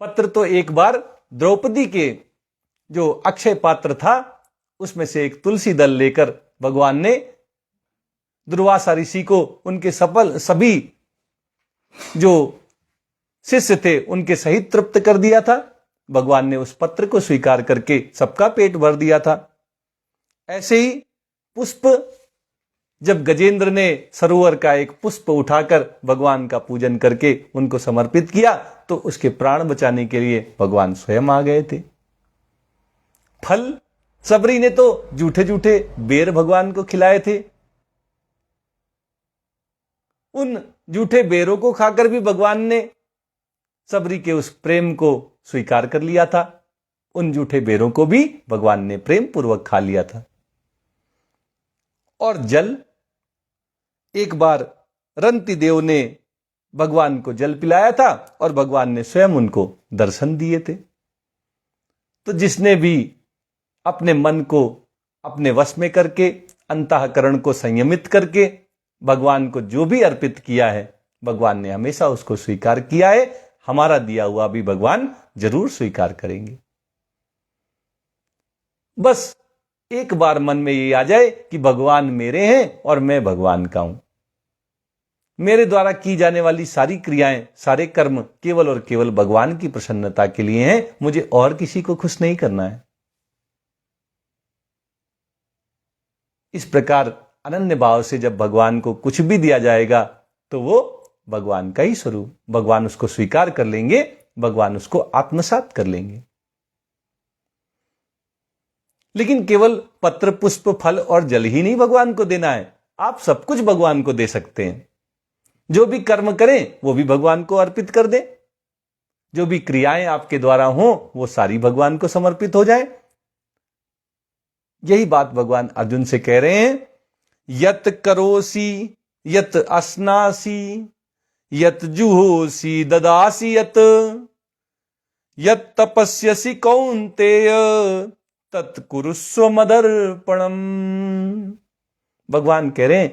Speaker 2: पत्र तो एक बार द्रौपदी के जो अक्षय पात्र था उसमें से एक तुलसी दल लेकर भगवान ने दुर्वासा ऋषि को उनके सभी जो शिष्य थे उनके सहित तृप्त कर दिया था। भगवान ने उस पत्र को स्वीकार करके सबका पेट भर दिया था। ऐसे ही पुष्प, जब गजेंद्र ने सरोवर का एक पुष्प उठाकर भगवान का पूजन करके उनको समर्पित किया तो उसके प्राण बचाने के लिए भगवान स्वयं आ गए थे। फल, सबरी ने तो जूठे जूठे बेर भगवान को खिलाए थे। उन जूठे बेरों को खाकर भी भगवान ने सबरी के उस प्रेम को स्वीकार कर लिया था। उन जूठे बेरों को भी भगवान ने प्रेम पूर्वक खा लिया था। और जल, एक बार रंती देव ने भगवान को जल पिलाया था और भगवान ने स्वयं उनको दर्शन दिए थे। तो जिसने भी अपने मन को अपने वश में करके, अंतःकरण को संयमित करके भगवान को जो भी अर्पित किया है, भगवान ने हमेशा उसको स्वीकार किया है। हमारा दिया हुआ भी भगवान जरूर स्वीकार करेंगे। बस एक बार मन में ये आ जाए कि भगवान मेरे हैं और मैं भगवान का हूं। मेरे द्वारा की जाने वाली सारी क्रियाएं, सारे कर्म केवल और केवल भगवान की प्रसन्नता के लिए हैं, मुझे और किसी को खुश नहीं करना है। इस प्रकार अनन्य भाव से जब भगवान को कुछ भी दिया जाएगा तो वो भगवान का ही स्वरूप, भगवान उसको स्वीकार कर लेंगे, भगवान उसको आत्मसात कर लेंगे। लेकिन केवल पत्र पुष्प फल और जल ही नहीं भगवान को देना है, आप सब कुछ भगवान को दे सकते हैं। जो भी कर्म करें वो भी भगवान को अर्पित कर दें। जो भी क्रियाएं आपके द्वारा हों वो सारी भगवान को समर्पित हो जाए। यही बात भगवान अर्जुन से कह रहे हैं, यत करोसी यत अस्नासी यत जुहोसी ददासी यत तपस्यसि कौन्तेय तत्कुरुस्व मदर्पणम। भगवान कह रहे हैं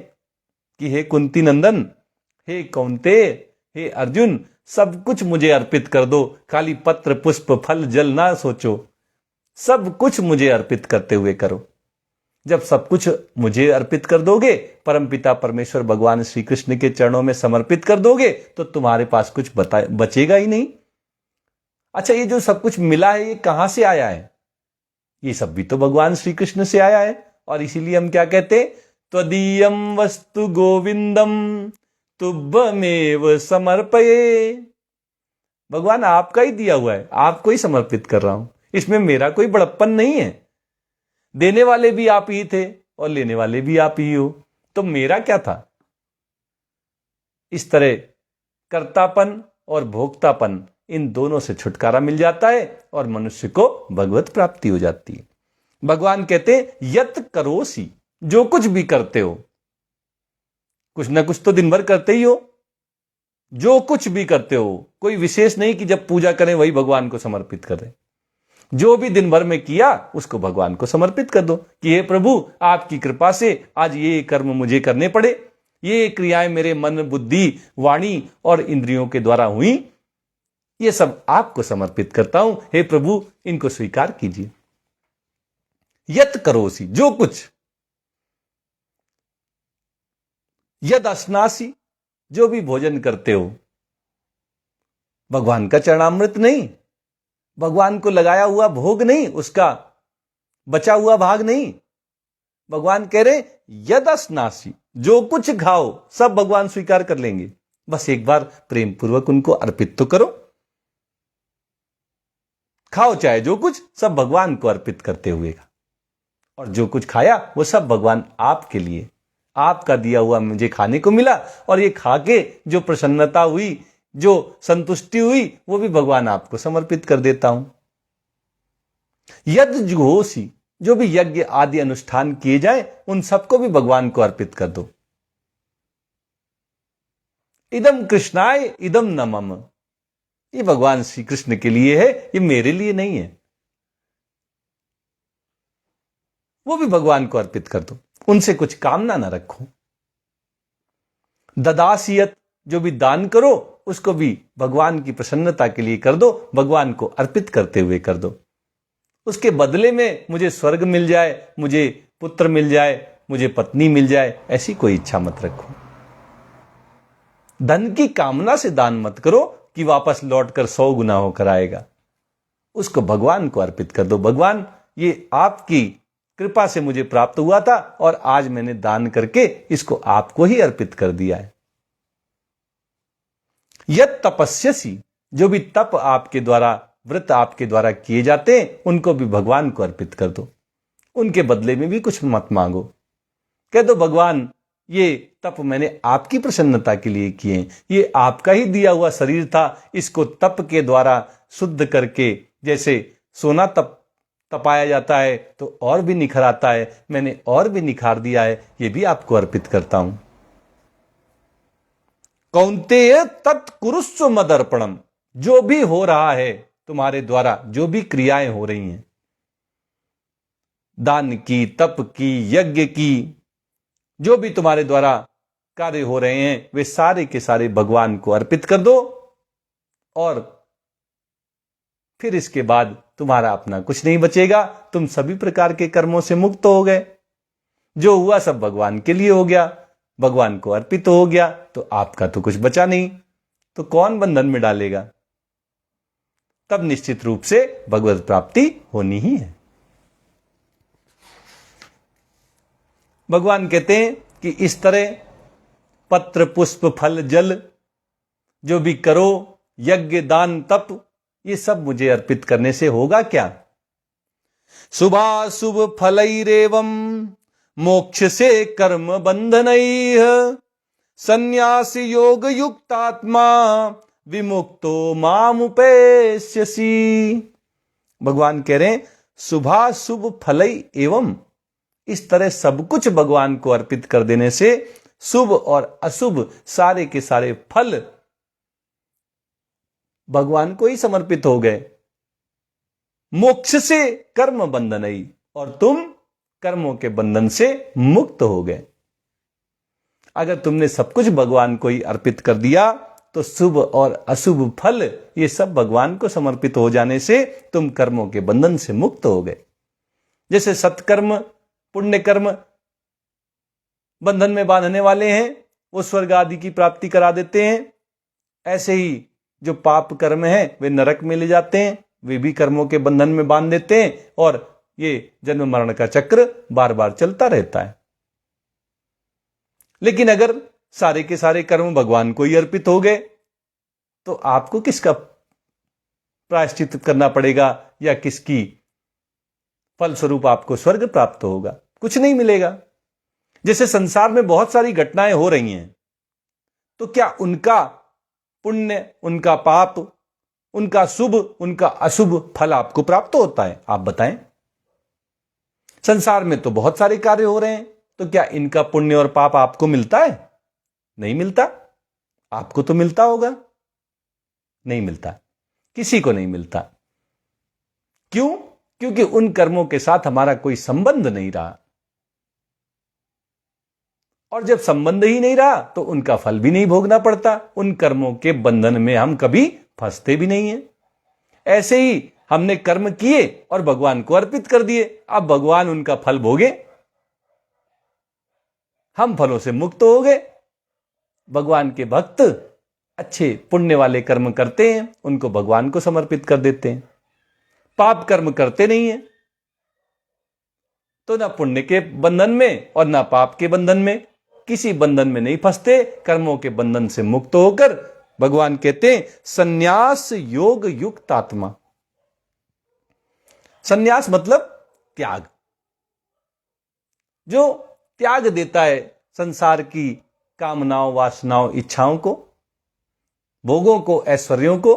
Speaker 2: कि हे कुंती नंदन, हे कौन्तेय, हे अर्जुन, सब कुछ मुझे अर्पित कर दो। खाली पत्र पुष्प फल जल ना सोचो, सब कुछ मुझे अर्पित करते हुए करो। जब सब कुछ मुझे अर्पित कर दोगे, परमपिता परमेश्वर भगवान श्री कृष्ण के चरणों में समर्पित कर दोगे, तो तुम्हारे पास कुछ बचेगा ही नहीं। अच्छा, ये जो सब कुछ मिला है ये कहां से आया है? ये सब भी तो भगवान श्री कृष्ण से आया है। और इसीलिए हम क्या कहते हैं, त्वदीयम वस्तु गोविंदम तुभ्यमेव समर्पये। भगवान आपका ही दिया हुआ है, आपको ही समर्पित कर रहा हूं। इसमें मेरा कोई बड़प्पन नहीं है। देने वाले भी आप ही थे और लेने वाले भी आप ही हो, तो मेरा क्या था? इस तरह कर्तापन और भोक्तापन, इन दोनों से छुटकारा मिल जाता है और मनुष्य को भगवत प्राप्ति हो जाती है। भगवान कहते हैं यत करोसी, जो कुछ भी करते हो, कुछ ना कुछ तो दिन भर करते ही हो, जो कुछ भी करते हो, कोई विशेष नहीं कि जब पूजा करें वही भगवान को समर्पित करें। जो भी दिन भर में किया उसको भगवान को समर्पित कर दो कि हे प्रभु, आपकी कृपा से आज ये कर्म मुझे करने पड़े, ये क्रियाएं मेरे मन, बुद्धि, वाणी और इंद्रियों के द्वारा हुई, ये सब आपको समर्पित करता हूं। हे प्रभु, इनको स्वीकार कीजिए। यत करोसी, जो कुछ, यद अस्नासी, जो भी भोजन करते हो, भगवान का चरणामृत नहीं, भगवान को लगाया हुआ भोग नहीं, उसका बचा हुआ भाग नहीं। भगवान कह रहे यद अस्नासी, जो कुछ खाओ सब भगवान स्वीकार कर लेंगे, बस एक बार प्रेम पूर्वक उनको अर्पित तो करो। खाओ चाहे जो कुछ, सब भगवान को अर्पित करते हुए का, और जो कुछ खाया वो सब भगवान आपके लिए, आपका दिया हुआ मुझे खाने को मिला, और ये खा के जो प्रसन्नता हुई, जो संतुष्टि हुई, वो भी भगवान आपको समर्पित कर देता हूं। यद जुहोसी, जो भी यज्ञ आदि अनुष्ठान किए जाए उन सबको भी भगवान को अर्पित कर दो। इदम कृष्णाय इदम न मम, ये भगवान श्री कृष्ण के लिए है, ये मेरे लिए नहीं है, वो भी भगवान को अर्पित कर दो, उनसे कुछ कामना ना रखो। ददासियत, जो भी दान करो उसको भी भगवान की प्रसन्नता के लिए कर दो, भगवान को अर्पित करते हुए कर दो। उसके बदले में मुझे स्वर्ग मिल जाए, मुझे पुत्र मिल जाए, मुझे पत्नी मिल जाए, ऐसी कोई इच्छा मत रखो। धन की कामना से दान मत करो कि वापस लौटकर 100 गुना होकर आएगा, उसको भगवान को अर्पित कर दो। भगवान, ये आपकी कृपा से मुझे प्राप्त हुआ था और आज मैंने दान करके इसको आपको ही अर्पित कर दिया है। यद तपस्यसी, जो भी तप आपके द्वारा, व्रत आपके द्वारा किए जाते हैं उनको भी भगवान को अर्पित कर दो, उनके बदले में भी कुछ मत मांगो। कह दो भगवान, ये तप मैंने आपकी प्रसन्नता के लिए किए, ये आपका ही दिया हुआ शरीर था, इसको तप के द्वारा शुद्ध करके, जैसे सोना तपाया जाता है तो और भी निखर आता है, मैंने और भी निखार दिया है, ये भी आपको अर्पित करता हूं। कौन्तेय तत्कुरुस्व मदर्पणम, जो भी हो रहा है तुम्हारे द्वारा, जो भी क्रियाएं हो रही हैं, दान की, तप की, यज्ञ की, जो भी तुम्हारे द्वारा कार्य हो रहे हैं वे सारे के सारे भगवान को अर्पित कर दो, और फिर इसके बाद तुम्हारा अपना कुछ नहीं बचेगा, तुम सभी प्रकार के कर्मों से मुक्त हो गए। जो हुआ सब भगवान के लिए हो गया, भगवान को अर्पित हो गया, तो आपका तो कुछ बचा नहीं, तो कौन बंधन में डालेगा? तब निश्चित रूप से भगवत प्राप्ति होनी ही है। भगवान कहते हैं कि इस तरह पत्र, पुष्प, फल, जल जो भी करो, यज्ञ, दान, तप, ये सब मुझे अर्पित करने से होगा क्या? शुभाशुभ फलैरेवं मोक्ष से कर्म बंधनैः संन्यासी योग युक्तात्मा विमुक्तो मामुपेस्यसि। भगवान कह रहे हैं शुभाशुभ फलै एवं, इस तरह सब कुछ भगवान को अर्पित कर देने से शुभ और अशुभ सारे के सारे फल भगवान को ही समर्पित हो गए। मोक्ष से कर्म बंधनई, और तुम कर्मों के बंधन से मुक्त हो गए। अगर तुमने सब कुछ भगवान को ही अर्पित कर दिया तो शुभ और अशुभ फल ये सब भगवान को समर्पित हो जाने से तुम कर्मों के बंधन से मुक्त हो गए। जैसे सत्कर्म, पुण्य कर्म बंधन में बांधने वाले हैं, वो स्वर्ग आदि की प्राप्ति करा देते हैं, ऐसे ही जो पाप कर्म है वे नरक में ले जाते हैं, वे भी कर्मों के बंधन में बांध देते हैं, और ये जन्म मरण का चक्र बार बार चलता रहता है। लेकिन अगर सारे के सारे कर्म भगवान को ही अर्पित हो गए तो आपको किसका प्रायश्चित करना पड़ेगा, या किसकी फलस्वरूप आपको स्वर्ग प्राप्त होगा? कुछ नहीं मिलेगा। जैसे संसार में बहुत सारी घटनाएं हो रही हैं, तो क्या उनका पुण्य, उनका पाप, उनका शुभ, उनका अशुभ फल आपको प्राप्त होता है? आप बताएं। संसार में तो बहुत सारे कार्य हो रहे हैं, तो क्या इनका पुण्य और पाप आपको मिलता है? नहीं मिलता। आपको तो मिलता होगा? नहीं मिलता, किसी को नहीं मिलता। क्यों? क्योंकि उन कर्मों के साथ हमारा कोई संबंध नहीं रहा, और जब संबंध ही नहीं रहा तो उनका फल भी नहीं भोगना पड़ता। उन कर्मों के बंधन में हम कभी फंसते भी नहीं हैं। ऐसे ही हमने कर्म किए और भगवान को अर्पित कर दिए, अब भगवान उनका फल भोगे, हम फलों से मुक्त हो गए। भगवान के भक्त अच्छे पुण्य वाले कर्म करते हैं, उनको भगवान को समर्पित कर देते हैं। पाप कर्म करते नहीं है तो ना पुण्य के बंधन में और ना पाप के बंधन में, किसी बंधन में नहीं फंसते। कर्मों के बंधन से मुक्त होकर भगवान कहते हैं संन्यास योग युक्त आत्मा। संन्यास मतलब त्याग, जो त्याग देता है संसार की कामनाओं, वासनाओं, इच्छाओं को, भोगों को, ऐश्वर्यों को,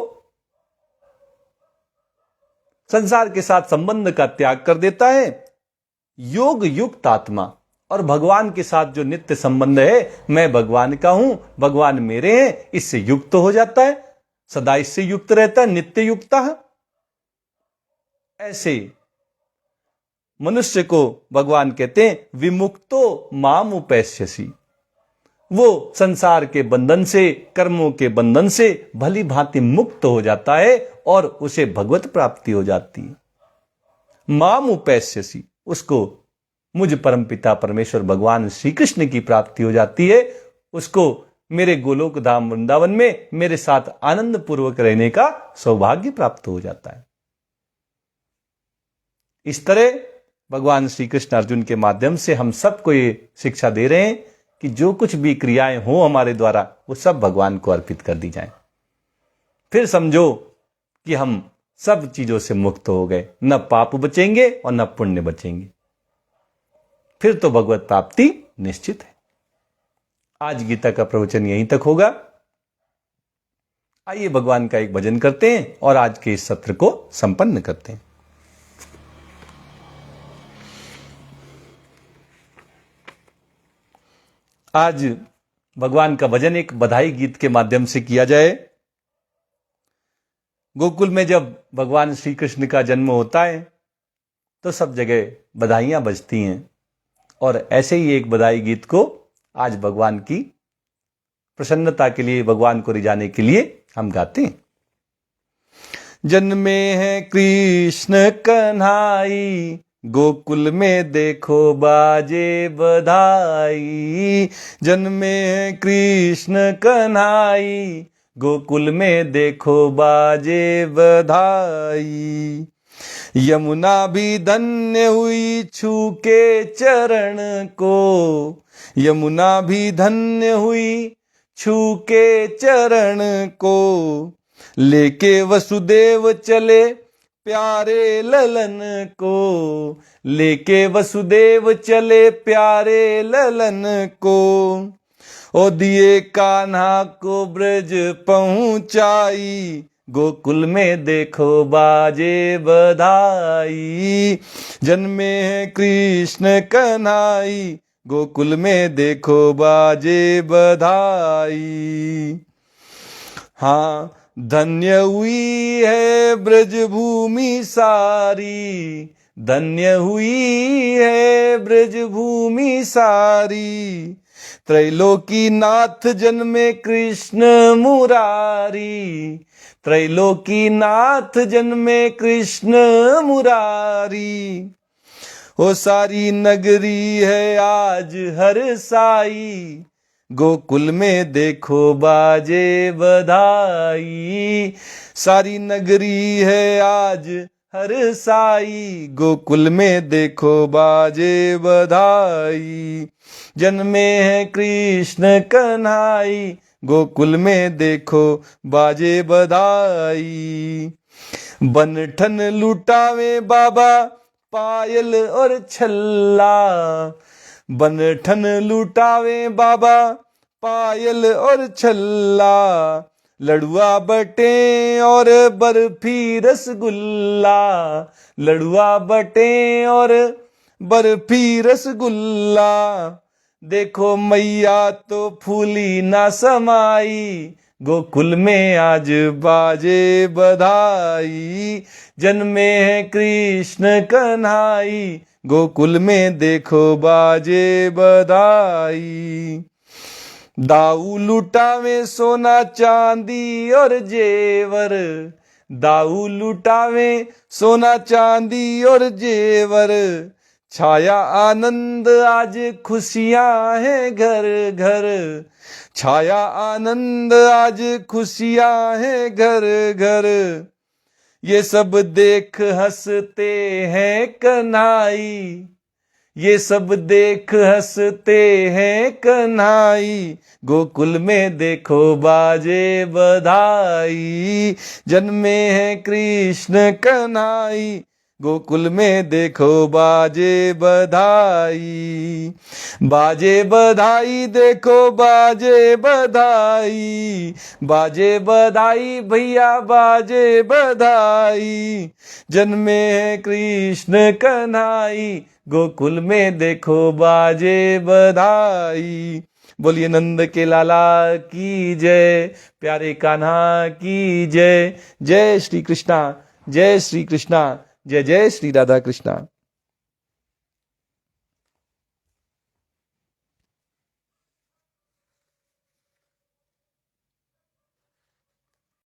Speaker 2: संसार के साथ संबंध का त्याग कर देता है। योग युक्त आत्मा, और भगवान के साथ जो नित्य संबंध है, मैं भगवान का हूं, भगवान मेरे हैं, इससे युक्त हो जाता है, सदा इससे युक्त रहता है, नित्य युक्ता है। ऐसे मनुष्य को भगवान कहते हैं विमुक्तो माम उपैस्यसि। वो संसार के बंधन से, कर्मों के बंधन से भली भांति मुक्त हो जाता है और उसे भगवत प्राप्ति हो जाती है। माम उपैस्यसि, उसको मुझ परमपिता परमेश्वर भगवान श्री कृष्ण की प्राप्ति हो जाती है। उसको मेरे गोलोक धाम वृंदावन में मेरे साथ आनंद पूर्वक रहने का सौभाग्य प्राप्त हो जाता है। इस तरह भगवान श्री कृष्ण अर्जुन के माध्यम से हम सबको ये शिक्षा दे रहे हैं कि जो कुछ भी क्रियाएं हो हमारे द्वारा, वो सब भगवान को अर्पित कर दी जाएं। फिर समझो कि हम सब चीजों से मुक्त हो गए, न पाप बचेंगे और न पुण्य बचेंगे, फिर तो भगवत प्राप्ति निश्चित है। आज गीता का प्रवचन यहीं तक होगा। आइए भगवान का एक भजन करते हैं और आज के इस सत्र को संपन्न करते हैं। आज भगवान का भजन एक बधाई गीत के माध्यम से किया जाए। गोकुल में जब भगवान श्री कृष्ण का जन्म होता है तो सब जगह बधाइयां बजती हैं, और ऐसे ही एक बधाई गीत को आज भगवान की प्रसन्नता के लिए, भगवान को रिझाने के लिए हम गाते हैं। जन्मे हैं कृष्ण कन्हाई, गोकुल में देखो बाजे बधाई। जन्मे हैं कृष्ण कन्हाई, गोकुल में देखो बाजे बधाई। यमुना भी धन्य हुई छू के चरण को, यमुना भी धन्य हुई छू के चरण को। लेके वसुदेव चले प्यारे ललन को, लेके वसुदेव चले प्यारे ललन को। ओ दिए कान्हा को ब्रज पहुंचाई, गोकुल में देखो बाजे बधाई। जन्मे हैं कृष्ण कन्हाई, गोकुल में देखो बाजे बधाई। हाँ, धन्य हुई है ब्रज भूमि सारी, धन्य हुई है ब्रज भूमि सारी। त्रैलोकी नाथ जन्मे कृष्ण मुरारी, त्रैलोकी नाथ जन्मे कृष्ण मुरारी। ओ सारी नगरी है आज हर साई, गोकुल में देखो बाजे बधाई। सारी नगरी है आज हर साई, गोकुल में देखो बाजे बधाई। जन्मे हैं कृष्ण कन्हाई, गोकुल में देखो बाजे बधाई। बनठन लुटावे बाबा पायल और छल्ला, बनठन लुटावे बाबा पायल और छल्ला। लड़ुआ बटे और बर्फी रसगुल्ला, लड़ुआ बटे और बर्फी रसगुल्ला। देखो मैया तो फूली ना समाई, गोकुल में आज बाजे बधाई, जन्मे हैं कृष्ण कन्हाई, गोकुल में देखो बाजे बधाई। दाऊ लुटावे सोना चांदी और जेवर, दाऊ लुटावे सोना चांदी और जेवर, छाया आनंद आज खुशियां हैं घर घर, छाया आनंद आज खुशियां हैं घर घर। ये सब देख हंसते हैं कन्हाई, ये सब देख हंसते हैं कन्हाई, गोकुल में देखो बाजे बधाई, जन्मे हैं कृष्ण कन्हाई, गोकुल में देखो बाजे बधाई। बाजे बधाई देखो बाजे बधाई, बाजे बधाई भैया बाजे बधाई, जन्मे हैं कृष्ण कन्हाई, गोकुल में देखो बाजे बधाई। बोलिए नंद के लाला की जय, प्यारे कान्हा की जय। जय श्री कृष्णा, जय श्री कृष्णा, जय जय श्री राधा कृष्णा।